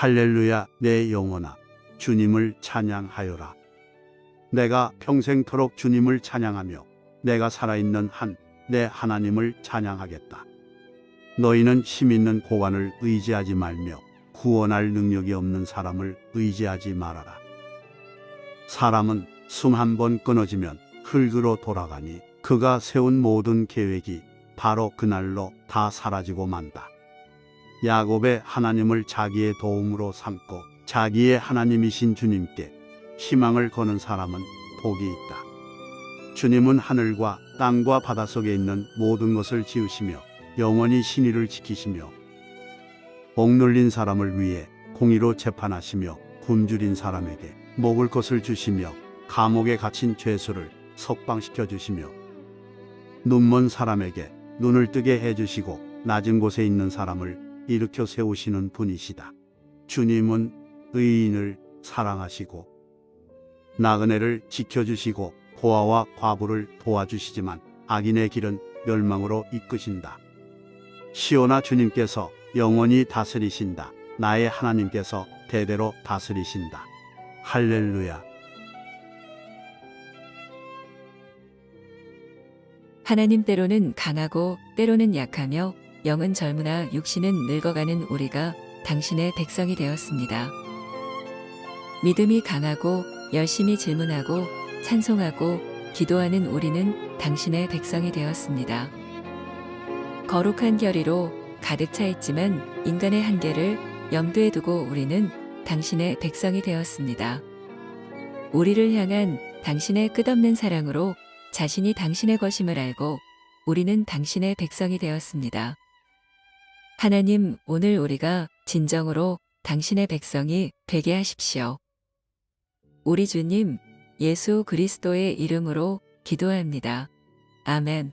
할렐루야. 내 영혼아 주님을 찬양하여라. 내가 평생토록 주님을 찬양하며 내가 살아있는 한 내 하나님을 찬양하겠다. 너희는 힘있는 고관을 의지하지 말며 구원할 능력이 없는 사람을 의지하지 말아라. 사람은 숨 한 번 끊어지면 흙으로 돌아가니 그가 세운 모든 계획이 바로 그날로 다 사라지고 만다. 야곱의 하나님을 자기의 도움으로 삼고 자기의 하나님이신 주님께 희망을 거는 사람은 복이 있다. 주님은 하늘과 땅과 바닷속에 있는 모든 것을 지으시며 영원히 신의를 지키시며 억눌린 사람을 위해 공의로 재판하시며 굶주린 사람에게 먹을 것을 주시며 감옥에 갇힌 죄수를 석방시켜 주시며 눈먼 사람에게 눈을 뜨게 해주시고 낮은 곳에 있는 사람을 일으켜 세우시는 분이시다. 주님은 의인을 사랑하시고 나그네를 지켜주시고 고아와 과부를 도와주시지만 악인의 길은 멸망으로 이끄신다. 시온아, 주님께서 영원히 다스리신다. 나의 하나님께서 대대로 다스리신다. 할렐루야. 하나님, 때로는 강하고 때로는 약하며 영은 젊으나 육신은 늙어가는 우리가 당신의 백성이 되었습니다. 믿음이 강하고 열심히 질문하고 찬송하고 기도하는 우리는 당신의 백성이 되었습니다. 거룩한 결의로 가득 차 있지만 인간의 한계를 염두에 두고 우리는 당신의 백성이 되었습니다. 우리를 향한 당신의 끝없는 사랑으로 자신이 당신의 것임을 알고 우리는 당신의 백성이 되었습니다. 하나님, 오늘 우리가 진정으로 당신의 백성이 되게 하십시오. 우리 주님 예수 그리스도의 이름으로 기도합니다. 아멘.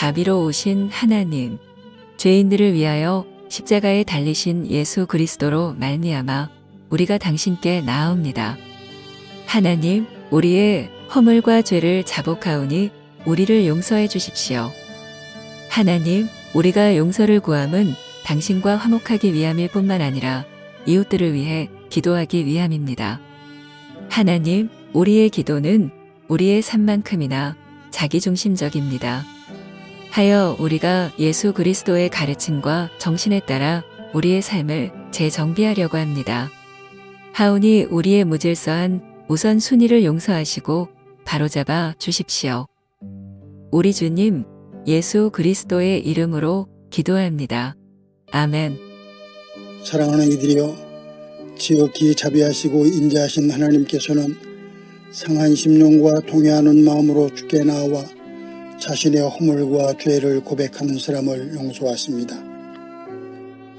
자비로우신 하나님, 죄인들을 위하여 십자가에 달리신 예수 그리스도로 말미암아 우리가 당신께 나아옵니다. 하나님, 우리의 허물과 죄를 자복하오니 우리를 용서해 주십시오. 하나님, 우리가 용서를 구함은 당신과 화목하기 위함일 뿐만 아니라 이웃들을 위해 기도하기 위함입니다. 하나님, 우리의 기도는 우리의 삶만큼이나 자기중심적입니다. 하여 우리가 예수 그리스도의 가르침과 정신에 따라 우리의 삶을 재정비하려고 합니다. 하오니 우리의 무질서한 우선순위를 용서하시고 바로잡아 주십시오. 우리 주님 예수 그리스도의 이름으로 기도합니다. 아멘. 사랑하는 이들이여, 지극히 자비하시고 인자하신 하나님께서는 상한 심령과 통회하는 마음으로 주께 나와 자신의 허물과 죄를 고백하는 사람을 용서하십니다.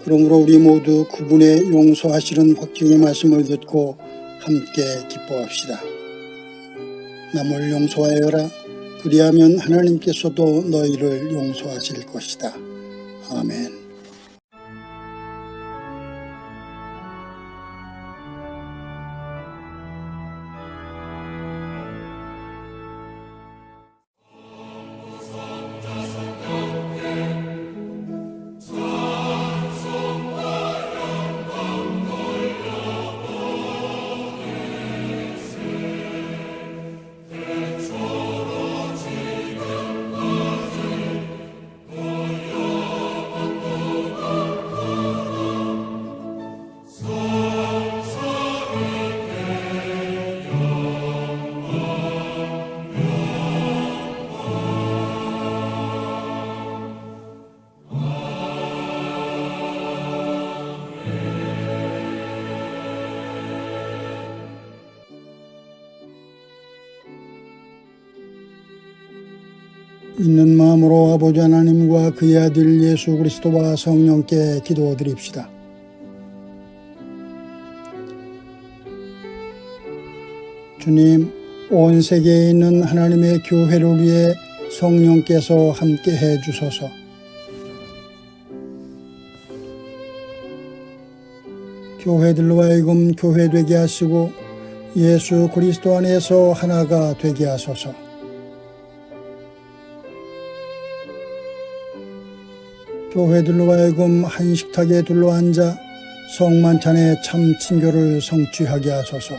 그러므로 우리 모두 그분의 용서하시는 확증의 말씀을 듣고 함께 기뻐합시다. 남을 용서하여라. 그리하면 하나님께서도 너희를 용서하실 것이다. 아멘. 믿는 마음으로 아버지 하나님과 그의 아들 예수 그리스도와 성령께 기도드립시다. 주님, 온 세계에 있는 하나님의 교회를 위해 성령께서 함께해 주소서. 교회들로 하여금 교회되게 하시고 예수 그리스도 안에서 하나가 되게 하소서. 교회들로 하여금 한 식탁에 둘러앉아 성만찬의 참 친교를 성취하게 하소서.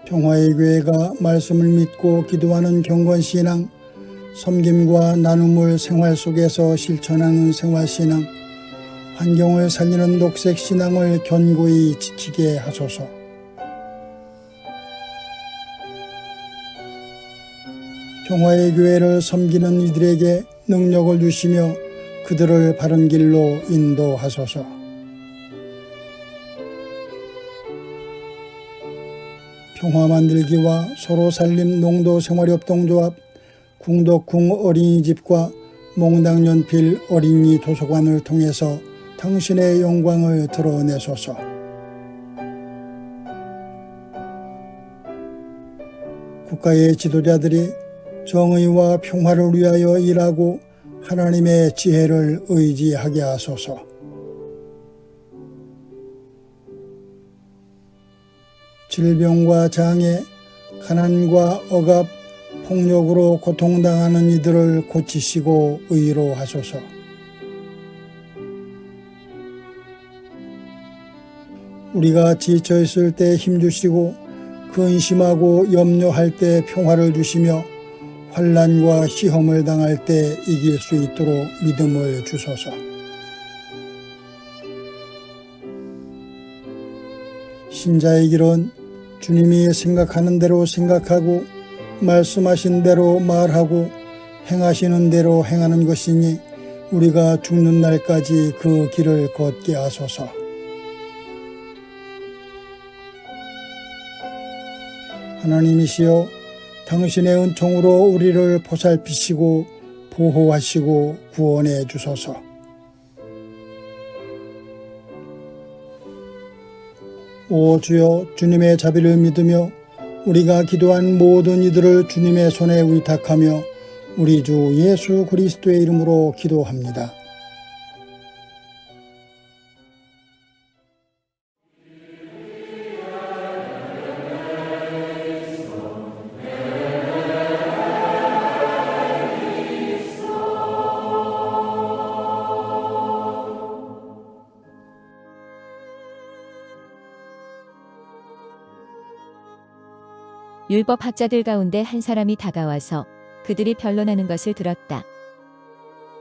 평화의 교회가 말씀을 믿고 기도하는 경건신앙, 섬김과 나눔을 생활 속에서 실천하는 생활신앙, 환경을 살리는 녹색신앙을 견고히 지키게 하소서. 평화의 교회를 섬기는 이들에게 능력을 주시며 그들을 바른 길로 인도하소서. 평화 만들기와 서로 살림 농도생활협동조합, 궁덕궁 어린이집과 몽당연필 어린이 도서관을 통해서 당신의 영광을 드러내소서. 국가의 지도자들이 정의와 평화를 위하여 일하고 하나님의 지혜를 의지하게 하소서. 질병과 장애, 가난과 억압, 폭력으로 고통당하는 이들을 고치시고 의로하소서. 우리가 지쳐있을 때 힘주시고 근심하고 염려할 때 평화를 주시며 환난과 시험을 당할 때 이길 수 있도록 믿음을 주소서. 신자의 길은 주님이 생각하는 대로 생각하고 말씀하신 대로 말하고 행하시는 대로 행하는 것이니 우리가 죽는 날까지 그 길을 걷게 하소서. 하나님이시여, 당신의 은총으로 우리를 보살피시고 보호하시고 구원해 주소서. 오 주여, 주님의 자비를 믿으며 우리가 기도한 모든 이들을 주님의 손에 의탁하며 우리 주 예수 그리스도의 이름으로 기도합니다. 율법학자들 가운데 한 사람이 다가와서 그들이 변론하는 것을 들었다.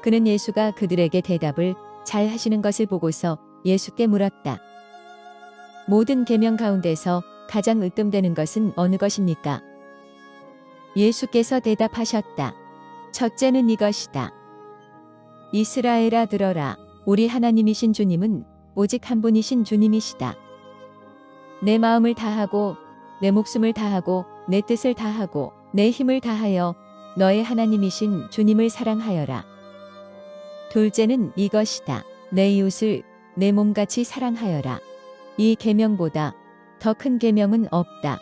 그는 예수가 그들에게 대답을 잘 하시는 것을 보고서 예수께 물었다. 모든 계명 가운데서 가장 으뜸되는 것은 어느 것입니까? 예수께서 대답하셨다. 첫째는 이것이다. 이스라엘아 들어라. 우리 하나님이신 주님은 오직 한 분이신 주님이시다. 내 마음을 다하고 내 목숨을 다하고 내 뜻을 다하고 내 힘을 다하여 너의 하나님이신 주님을 사랑하여라. 둘째는 이것이다. 내 이웃을 내 몸같이 사랑하여라. 이 계명보다 더 큰 계명은 없다.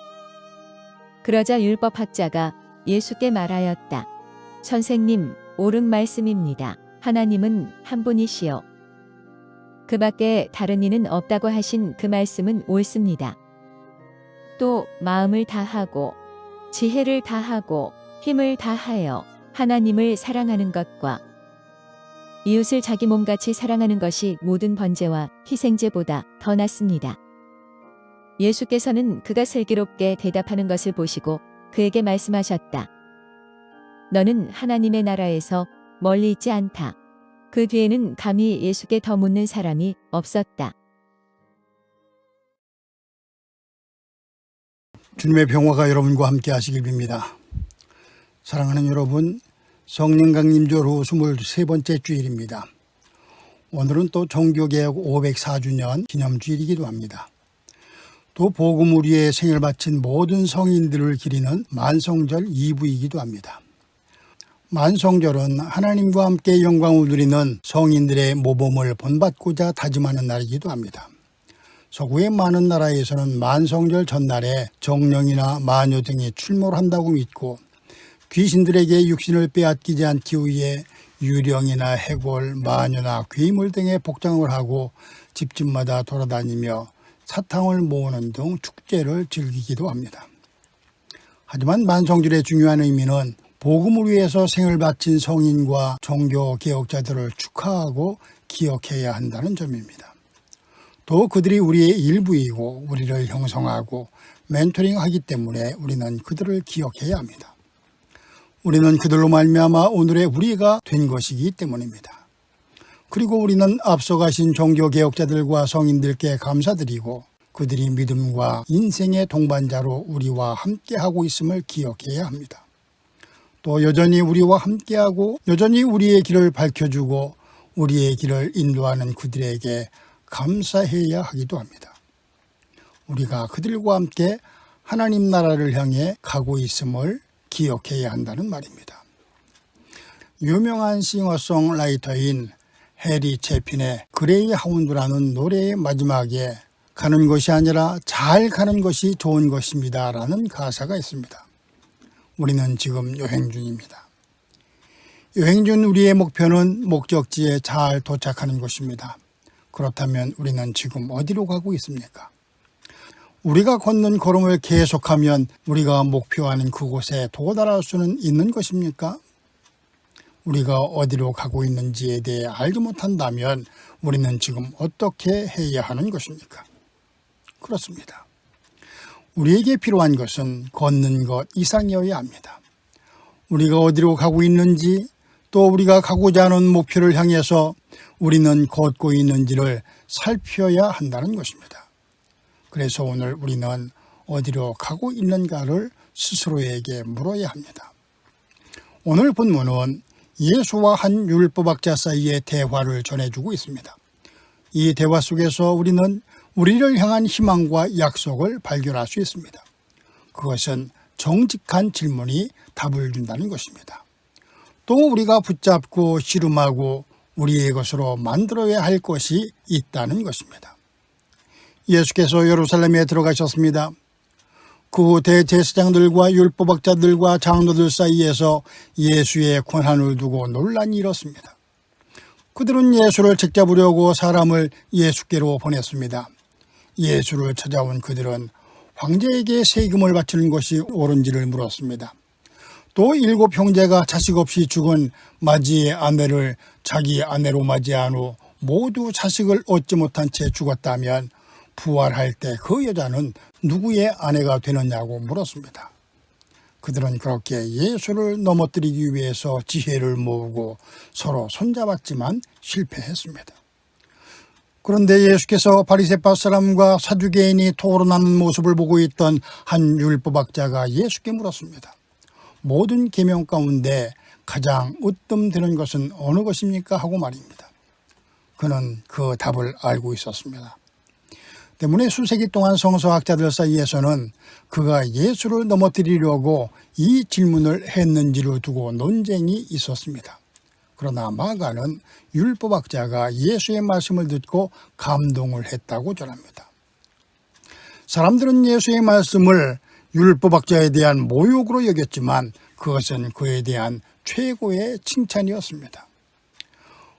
그러자 율법학자가 예수께 말하였다. 선생님, 옳은 말씀입니다. 하나님은 한 분이시요. 그 밖에 다른 이는 없다고 하신 그 말씀은 옳습니다. 또 마음을 다하고 지혜를 다하고 힘을 다하여 하나님을 사랑하는 것과 이웃을 자기 몸같이 사랑하는 것이 모든 번제와 희생제보다 더 낫습니다. 예수께서는 그가 슬기롭게 대답하는 것을 보시고 그에게 말씀하셨다. 너는 하나님의 나라에서 멀리 있지 않다. 그 뒤에는 감히 예수께 더 묻는 사람이 없었다. 주님의 평화가 여러분과 함께 하시길 빕니다. 사랑하는 여러분, 성령 강림절 후 23번째 주일입니다. 오늘은 또 종교개혁 504주년 기념주일이기도 합니다. 또 복음 우리의 생을 바친 모든 성인들을 기리는 만성절 2부이기도 합니다. 만성절은 하나님과 함께 영광을 누리는 성인들의 모범을 본받고자 다짐하는 날이기도 합니다. 서구의 많은 나라에서는 만성절 전날에 정령이나 마녀 등이 출몰 한다고 믿고 귀신들에게 육신을 빼앗기지 않기 위해 유령이나 해골, 마녀나 괴물 등의 복장을 하고 집집마다 돌아다니며 사탕을 모으는 등 축제를 즐기기도 합니다. 하지만 만성절의 중요한 의미는 복음을 위해서 생을 바친 성인과 종교 개혁자들을 축하하고 기억해야 한다는 점입니다. 또 그들이 우리의 일부이고 우리를 형성하고 멘토링하기 때문에 우리는 그들을 기억해야 합니다. 우리는 그들로 말미암아 오늘의 우리가 된 것이기 때문입니다. 그리고 우리는 앞서가신 종교개혁자들과 성인들께 감사드리고 그들이 믿음과 인생의 동반자로 우리와 함께하고 있음을 기억해야 합니다. 또 여전히 우리와 함께하고 여전히 우리의 길을 밝혀주고 우리의 길을 인도하는 그들에게 감사해야 하기도 합니다. 우리가 그들과 함께 하나님 나라를 향해 가고 있음을 기억해야 한다는 말입니다. 유명한 싱어송라이터인 해리 채핀의 그레이 하운드라는 노래의 마지막에 가는 것이 아니라 잘 가는 것이 좋은 것입니다 라는 가사가 있습니다. 우리는 지금 여행 중입니다. 여행 중 우리의 목표는 목적지에 잘 도착하는 것입니다. 그렇다면 우리는 지금 어디로 가고 있습니까? 우리가 걷는 걸음을 계속하면 우리가 목표하는 그곳에 도달할 수는 있는 것입니까? 우리가 어디로 가고 있는지에 대해 알지 못한다면 우리는 지금 어떻게 해야 하는 것입니까? 그렇습니다. 우리에게 필요한 것은 걷는 것 이상이어야 합니다. 우리가 어디로 가고 있는지 또 우리가 가고자 하는 목표를 향해서 우리는 걷고 있는지를 살펴야 한다는 것입니다. 그래서 오늘 우리는 어디로 가고 있는가를 스스로에게 물어야 합니다. 오늘 본문은 예수와 한 율법학자 사이의 대화를 전해주고 있습니다. 이 대화 속에서 우리는 우리를 향한 희망과 약속을 발견할 수 있습니다. 그것은 정직한 질문이 답을 준다는 것입니다. 또 우리가 붙잡고 씨름하고 우리의 것으로 만들어야 할 것이 있다는 것입니다. 예수께서 예루살렘에 들어가셨습니다. 그 대제사장들과 율법학자들과 장로들 사이에서 예수의 권한을 두고 논란이 일었습니다. 그들은 예수를 책잡으려고 사람을 예수께로 보냈습니다. 예수를 찾아온 그들은 황제에게 세금을 바치는 것이 옳은지를 물었습니다. 또 7 형제가 자식 없이 죽은 마지의 아내를 자기 아내로 맞이한 후 모두 자식을 얻지 못한 채 죽었다면 부활할 때 그 여자는 누구의 아내가 되느냐고 물었습니다. 그들은 그렇게 예수를 넘어뜨리기 위해서 지혜를 모으고 서로 손잡았지만 실패했습니다. 그런데 예수께서 바리새파 사람과 사두개인이 토론하는 모습을 보고 있던 한 율법학자가 예수께 물었습니다. 모든 계명 가운데 가장 으뜸되는 것은 어느 것입니까? 하고 말입니다. 그는 그 답을 알고 있었습니다. 때문에 수세기 동안 성서학자들 사이에서는 그가 예수를 넘어뜨리려고 이 질문을 했는지를 두고 논쟁이 있었습니다. 그러나 마가는 율법학자가 예수의 말씀을 듣고 감동을 했다고 전합니다. 사람들은 예수의 말씀을 율법학자에 대한 모욕으로 여겼지만 그것은 그에 대한 최고의 칭찬이었습니다.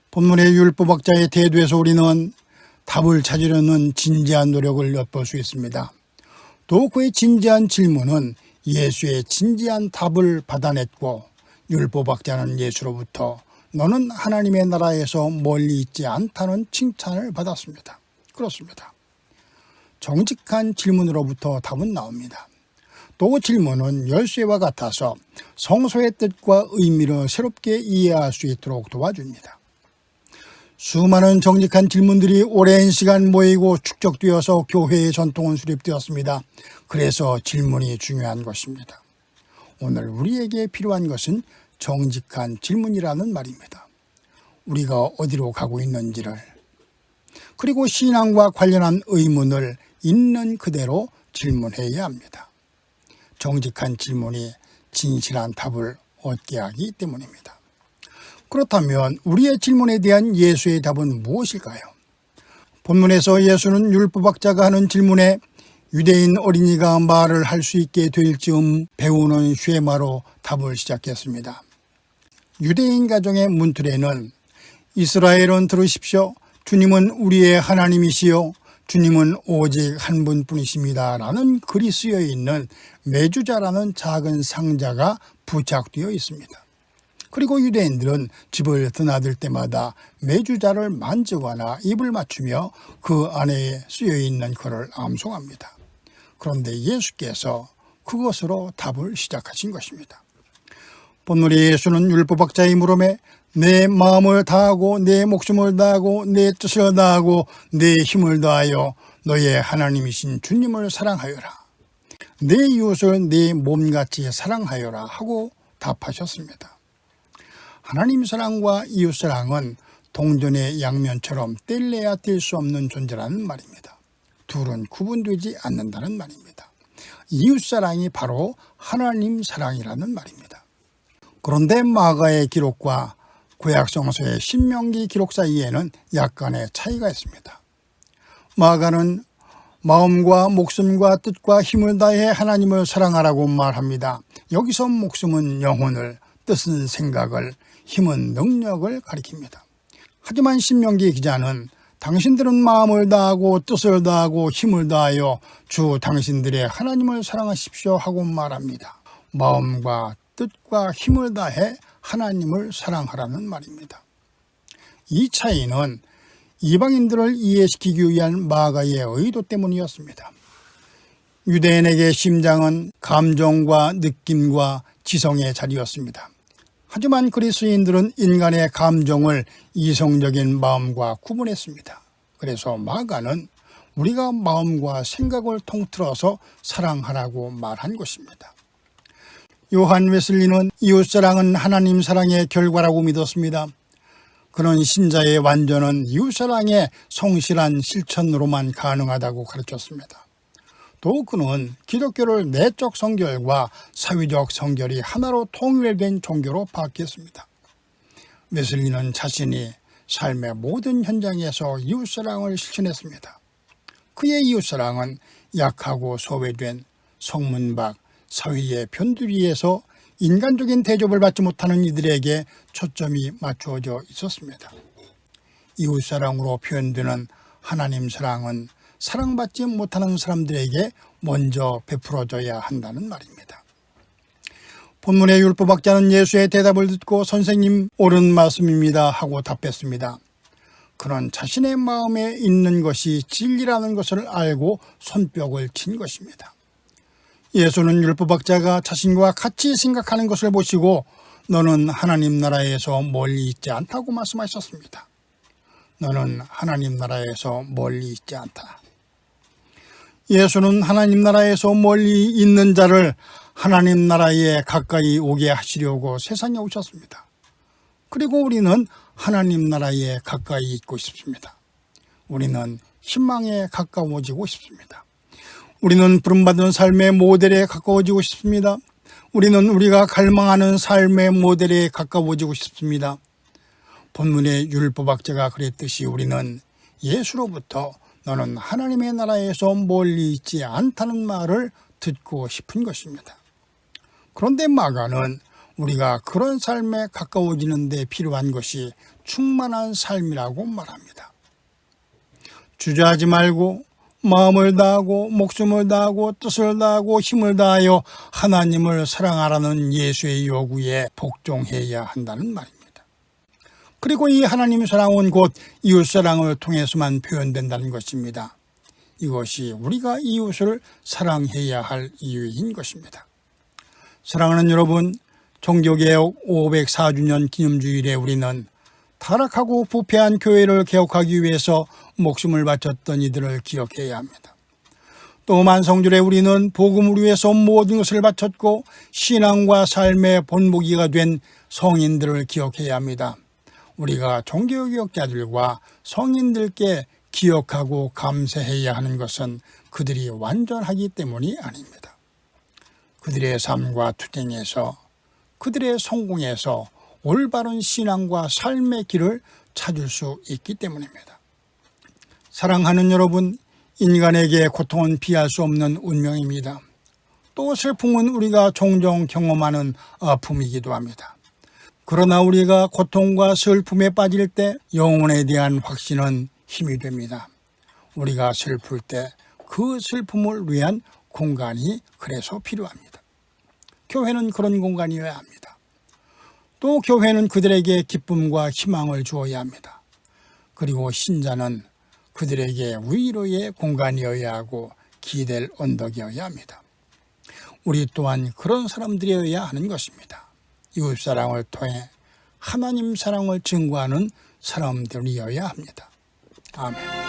본문의 율법학자의 태도에서 우리는 답을 찾으려는 진지한 노력을 엿볼 수 있습니다. 또 그의 진지한 질문은 예수의 진지한 답을 받아냈고 율법학자는 예수로부터 너는 하나님의 나라에서 멀리 있지 않다는 칭찬을 받았습니다. 그렇습니다. 정직한 질문으로부터 답은 나옵니다. 또 질문은 열쇠와 같아서 성서의 뜻과 의미를 새롭게 이해할 수 있도록 도와줍니다. 수많은 정직한 질문들이 오랜 시간 모이고 축적되어서 교회의 전통은 수립되었습니다. 그래서 질문이 중요한 것입니다. 오늘 우리에게 필요한 것은 정직한 질문이라는 말입니다. 우리가 어디로 가고 있는지를, 그리고 신앙과 관련한 의문을 있는 그대로 질문해야 합니다. 정직한 질문이 진실한 답을 얻게 하기 때문입니다. 그렇다면 우리의 질문에 대한 예수의 답은 무엇일까요? 본문에서 예수는 율법학자가 하는 질문에 유대인 어린이가 말을 할 수 있게 될 즈음 배우는 쉐마로 답을 시작했습니다. 유대인 가정의 문틀에는 이스라엘은 들으십시오. 주님은 우리의 하나님이시요 주님은 오직 한 분뿐이십니다 라는 글이 쓰여 있는 메주자라는 작은 상자가 부착되어 있습니다. 그리고 유대인들은 집을 드나들 때마다 메주자를 만지거나 입을 맞추며 그 안에 쓰여 있는 글을 암송합니다. 그런데 예수께서 그것으로 답을 시작하신 것입니다. 본문의 예수는 율법학자의 물음에 내 마음을 다하고 내 목숨을 다하고 내 뜻을 다하고 내 힘을 다하여 너의 하나님이신 주님을 사랑하여라. 내 이웃을 내 몸같이 사랑하여라 하고 답하셨습니다. 하나님 사랑과 이웃 사랑은 동전의 양면처럼 뗄래야 뗄 수 없는 존재라는 말입니다. 둘은 구분되지 않는다는 말입니다. 이웃 사랑이 바로 하나님 사랑이라는 말입니다. 그런데 마가의 기록과 구약성서의 신명기 기록 사이에는 약간의 차이가 있습니다. 마가는 마음과 목숨과 뜻과 힘을 다해 하나님을 사랑하라고 말합니다. 여기서 목숨은 영혼을, 뜻은 생각을, 힘은 능력을 가리킵니다. 하지만 신명기 기자는 당신들은 마음을 다하고 뜻을 다하고 힘을 다하여 주 당신들의 하나님을 사랑하십시오 하고 말합니다. 마음과 뜻과 힘을 다해 하나님을 사랑하라는 말입니다. 이 차이는 이방인들을 이해시키기 위한 마가의 의도 때문이었습니다. 유대인에게 심장은 감정과 느낌과 지성의 자리였습니다. 하지만 그리스도인들은 인간의 감정을 이성적인 마음과 구분했습니다. 그래서 마가는 우리가 마음과 생각을 통틀어서 사랑하라고 말한 것입니다. 요한 웨슬리는 이웃사랑은 하나님 사랑의 결과라고 믿었습니다. 그는 신자의 완전은 이웃사랑의 성실한 실천으로만 가능하다고 가르쳤습니다. 또 그는 기독교를 내적 성결과 사회적 성결이 하나로 통일된 종교로 바뀌었습니다. 웨슬리는 자신이 삶의 모든 현장에서 이웃사랑을 실천했습니다. 그의 이웃사랑은 약하고 소외된 성문 밖 사회의 변두리에서 인간적인 대접을 받지 못하는 이들에게 초점이 맞추어져 있었습니다. 이웃사랑으로 표현되는 하나님 사랑은 사랑받지 못하는 사람들에게 먼저 베풀어져야 한다는 말입니다. 본문의 율법학자는 예수의 대답을 듣고 선생님 옳은 말씀입니다 하고 답했습니다. 그는 자신의 마음에 있는 것이 진리라는 것을 알고 손뼉을 친 것입니다. 예수는 율법학자가 자신과 같이 생각하는 것을 보시고 너는 하나님 나라에서 멀리 있지 않다고 말씀하셨습니다. 너는 하나님 나라에서 멀리 있지 않다. 예수는 하나님 나라에서 멀리 있는 자를 하나님 나라에 가까이 오게 하시려고 세상에 오셨습니다. 그리고 우리는 하나님 나라에 가까이 있고 싶습니다. 우리는 희망에 가까워지고 싶습니다. 우리는 부름받은 삶의 모델에 가까워지고 싶습니다. 우리는 우리가 갈망하는 삶의 모델에 가까워지고 싶습니다. 본문의 율법학자가 그랬듯이 우리는 예수로부터 너는 하나님의 나라에서 멀리 있지 않다는 말을 듣고 싶은 것입니다. 그런데 마가는 우리가 그런 삶에 가까워지는 데 필요한 것이 충만한 삶이라고 말합니다. 주저하지 말고 마음을 다하고 목숨을 다하고 뜻을 다하고 힘을 다하여 하나님을 사랑하라는 예수의 요구에 복종해야 한다는 말입니다. 그리고 이 하나님의 사랑은 곧 이웃사랑을 통해서만 표현된다는 것입니다. 이것이 우리가 이웃을 사랑해야 할 이유인 것입니다. 사랑하는 여러분, 종교개혁 504주년 기념주일에 우리는 타락하고 부패한 교회를 개혁하기 위해서 목숨을 바쳤던 이들을 기억해야 합니다. 또 만성절에 우리는 복음을 위해서 모든 것을 바쳤고 신앙과 삶의 본보기가 된 성인들을 기억해야 합니다. 우리가 종교개혁자들과 성인들께 기억하고 감사해야 하는 것은 그들이 완전하기 때문이 아닙니다. 그들의 삶과 투쟁에서 그들의 성공에서 올바른 신앙과 삶의 길을 찾을 수 있기 때문입니다. 사랑하는 여러분, 인간에게 고통은 피할 수 없는 운명입니다. 또 슬픔은 우리가 종종 경험하는 아픔이기도 합니다. 그러나 우리가 고통과 슬픔에 빠질 때 영혼에 대한 확신은 힘이 됩니다. 우리가 슬플 때 그 슬픔을 위한 공간이 그래서 필요합니다. 교회는 그런 공간이어야 합니다. 또 교회는 그들에게 기쁨과 희망을 주어야 합니다. 그리고 신자는 그들에게 위로의 공간이어야 하고 기댈 언덕이어야 합니다. 우리 또한 그런 사람들이어야 하는 것입니다. 이웃사랑을 통해 하나님 사랑을 증거하는 사람들이어야 합니다. 아멘.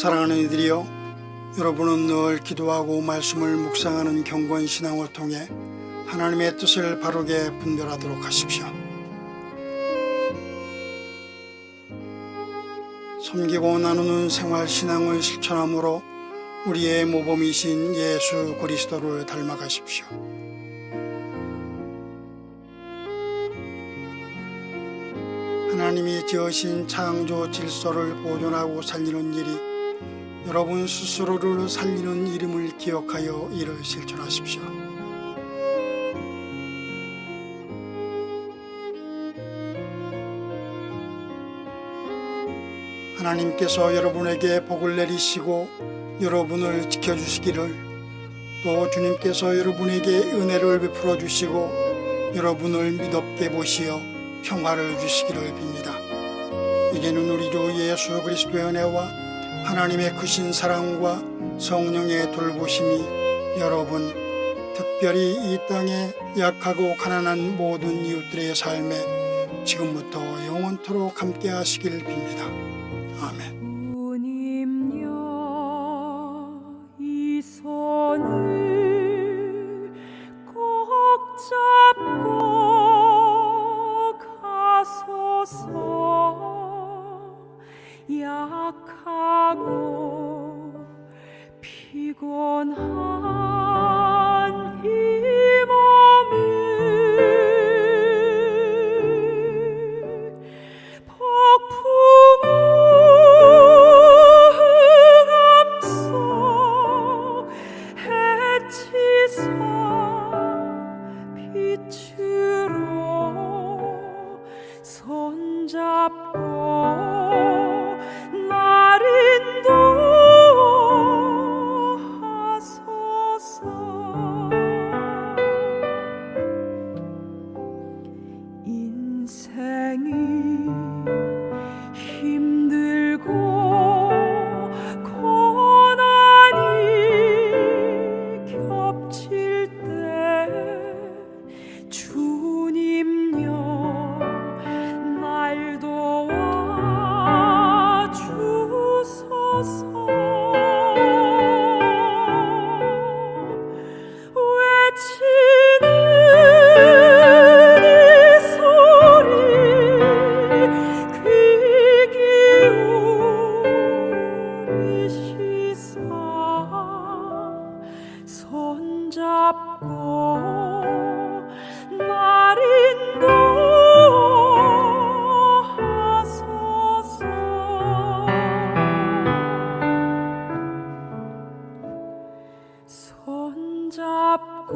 사랑하는 이들이여, 여러분은 늘 기도하고 말씀을 묵상하는 경건 신앙을 통해 하나님의 뜻을 바르게 분별하도록 하십시오. 섬기고 나누는 생활 신앙을 실천함으로 우리의 모범이신 예수 그리스도를 닮아가십시오. 하나님이 지으신 창조 질서를 보존하고 살리는 일이 여러분 스스로를 살리는 이름을 기억하여 이를 실천하십시오. 하나님께서 여러분에게 복을 내리시고 여러분을 지켜주시기를, 또 주님께서 여러분에게 은혜를 베풀어 주시고 여러분을 믿op게 보시어 평화를 주시기를 빕니다. 이제는 우리 주 예수 그리스도의 은혜와 하나님의 크신 사랑과 성령의 돌보심이 여러분, 특별히 이 땅에 약하고 가난한 모든 이웃들의 삶에 지금부터 영원토록 함께 하시길 빕니다. 아멘. 주님여, 이 손을 꼭 잡고 가소서. 약하고 피곤한 이 몸을 폭풍 앞속 해치사 빛으로 손잡고 날 인도하소서. 인생이 힘들고 고난이 겹칠 때 주님여, 날 도와 주소서. 외치는 이 소리 귀 기울이시사 손잡고 날 인도하소서. 손잡고